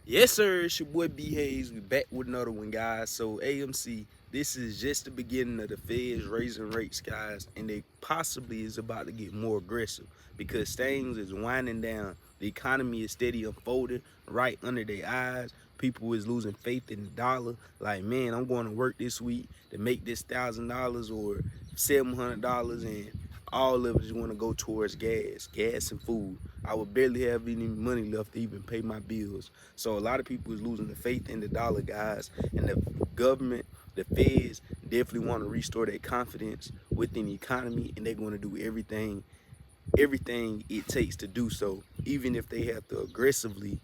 Yes, sir. It's your boy B Hayes. We back with another one, guys. So AMC, this is just the beginning of the Feds raising rates, guys, and they possibly is about to get more aggressive because things is winding down. The economy is steady unfolding right under their eyes. People is losing faith in the dollar. Like, man, I'm going to work this week to make this $1,000 or $700, and all of it is going to go towards gas and food. I would barely have any money left to even pay my bills. So a lot of people is losing the faith in the dollar, guys, and the government, the feds definitely want to restore their confidence within the economy, and they're going to do everything it takes to do so, even if they have to aggressively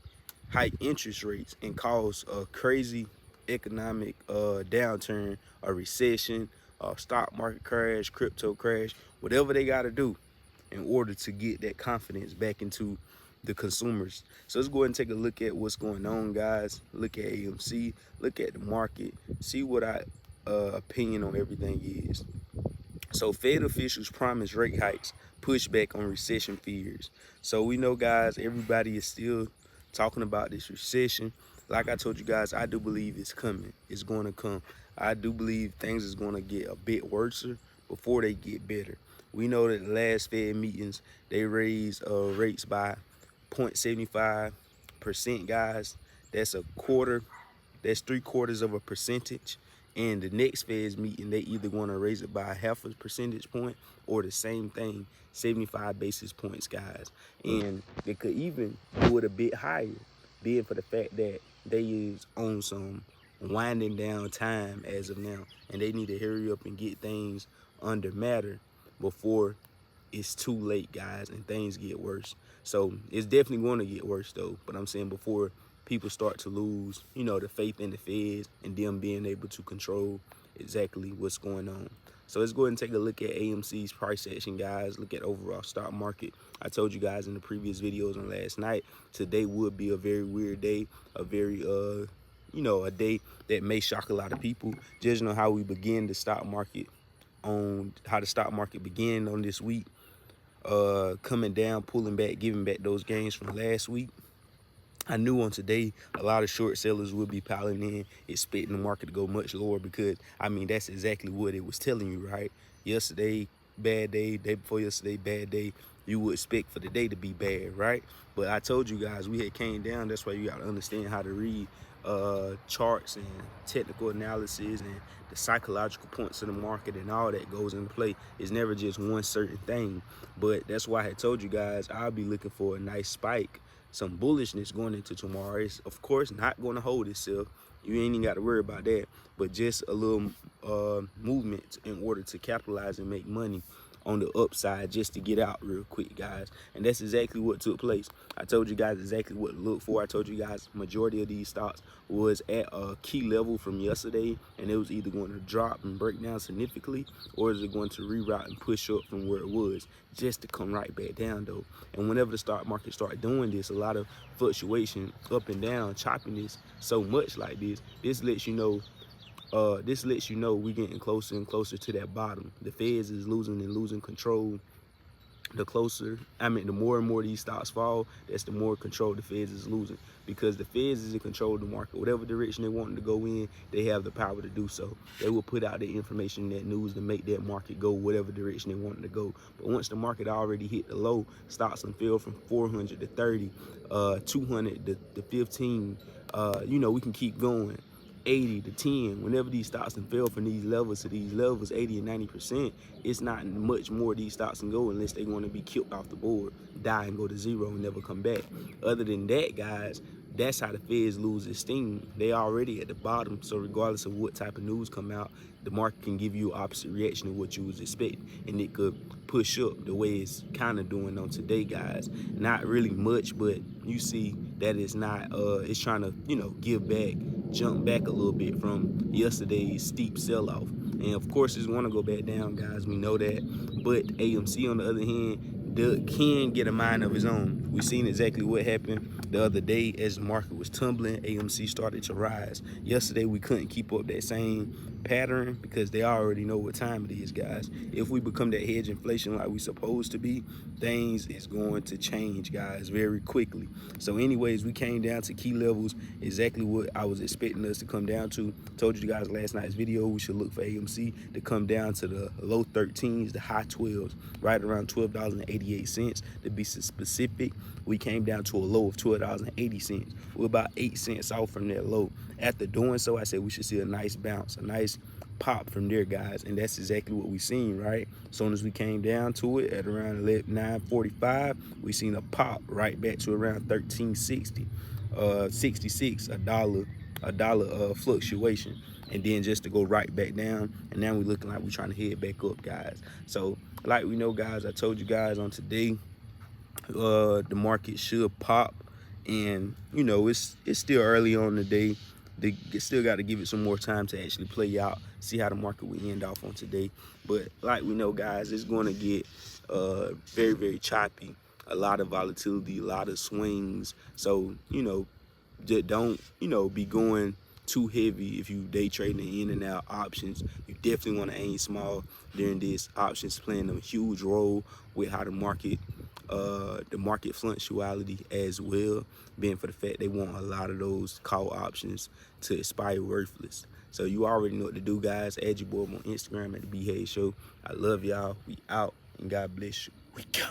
hike interest rates and cause a crazy economic downturn, a recession, a stock market crash, crypto crash, whatever they got to do in order to get that confidence back into the consumers. So let's go ahead and take a look at what's going on, guys. Look at AMC, look at the market, see what our opinion on everything is. So Fed officials promise rate hikes, push back on recession fears. So we know, guys, everybody is still talking about this recession. Like I told you guys, I do believe it's coming. It's going to come. I do believe things is going to get a bit worse before they get better. We know that the last Fed meetings, they raised rates by 0.75%, guys. That's a quarter. That's 3/4 of a percentage. And the next Fed's meeting, they either want to raise it by a half a percentage point or the same thing, 75 basis points, guys. And they could even do it a bit higher, being for the fact that they is on some winding down time as of now, and they need to hurry up and get things under matter before it's too late, guys, and things get worse. So it's definitely going to get worse, though. But I'm saying before people start to lose, the faith in the feds and them being able to control exactly what's going on. So let's go ahead and take a look at AMC's price action, guys. Look at overall stock market. I told you guys in the previous videos on last night, today would be a very weird day, a very a day that may shock a lot of people. Judging on how we begin the stock market, on how the stock market began on this week, coming down, pulling back, giving back those gains from last week. I knew on today a lot of short sellers would be piling in, expecting the market to go much lower because, I mean, that's exactly what it was telling you, right? Yesterday, bad day. Day before yesterday, bad day. You would expect for the day to be bad, right? But I told you guys we had came down. That's why you got to understand how to read charts and technical analysis and the psychological points of the market and all that goes into play. It's never just one certain thing. But that's why I had told you guys I'll be looking for a nice spike, some bullishness going into tomorrow. It's of course not going to hold itself. You ain't even got to worry about that, but just a little movement in order to capitalize and make money on the upside, just to get out real quick, guys. And that's exactly what took place. I told you guys exactly what to look for. I told you guys majority of these stocks was at a key level from yesterday, and it was either going to drop and break down significantly, or is it going to reroute and push up from where it was, just to come right back down, though. And whenever the stock market start doing this, a lot of fluctuation up and down, choppiness so much like this lets you know we're getting closer and closer to that bottom. The feds is losing and losing control. The more and more these stocks fall, that's the more control the feds is losing, because the feds is in control of the market. Whatever direction they want to go in, they have the power to do so. They will put out the information, that news, to make that market go whatever direction they want it to go. But once the market already hit the low, stocks and fell from 400 to 30, 200 to 15. We can keep going. 80 to 10, whenever these stocks and fell from these levels to these levels, 80 and 90%, it's not much more these stocks can go unless they want to be killed off the board, die and go to zero and never come back. Other than that, guys, that's how the feds lose its steam. They already at the bottom, so regardless of what type of news come out, the market can give you opposite reaction to what you was expecting, and it could push up the way it's kind of doing on today, guys. Not really much, but you see that it's not it's trying to give back, jump back a little bit from yesterday's steep sell-off. And of course it's going to go back down, guys, we know that. But AMC, on the other hand, can get a mind of his own. We seen exactly what happened the other day. As the market was tumbling, AMC started to rise. Yesterday we couldn't keep up that same pattern, because they already know what time it is, guys. If we become that hedge inflation like we supposed to be, things is going to change, guys, very quickly. So anyways, we came down to key levels, exactly what I was expecting us to come down to. Told you guys last night's video, we should look for AMC to come down to the low 13s, the high 12s, right around $12.88 to be specific. We came down to a low of $12.80. We're about 8 cents off from that low. After doing so, I said we should see a nice bounce, a nice pop from there, guys, and that's exactly what we seen, right? As soon as we came down to it at around 9:45, we seen a pop right back to around 13.60, 66, a dollar fluctuation, and then just to go right back down, and now we're looking like we're trying to head back up, guys. So like we know, guys, I told you guys on today, the market should pop, and you know, it's still early on the day. They still got to give it some more time to actually play out, see how the market will end off on today. But like we know, guys, it's going to get very, very choppy, a lot of volatility, a lot of swings. So you know, just don't, you know, be going too heavy if you day trading in and out options. You definitely want to aim small during this. Options playing a huge role with how the market fluctuality as well, being for the fact they want a lot of those call options to expire worthless. So you already know what to do, guys. Add your boy on Instagram at the B Hedge Show. I love y'all. We out, and God bless you. We go.